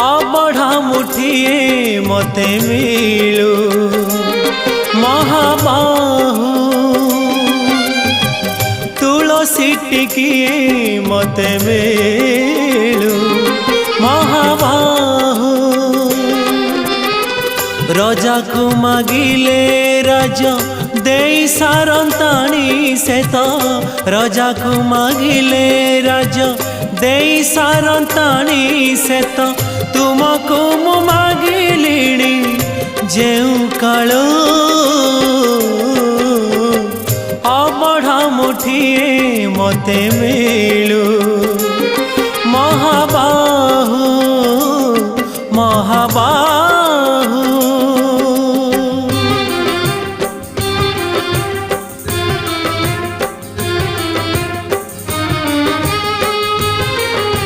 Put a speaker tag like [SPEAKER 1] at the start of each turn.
[SPEAKER 1] अबढ़ा मुठिए मते मिलू महाबाहु तुलसी टिकिए मते मिलू महाबाहु रजा को मागिले राजा दे सारंताणी से तो रजा को मागिले राजा दे सारंताणी से तो तुमको मु मागिलिणी जेउ कालो अबढ़ा मुठिए मते मिलू।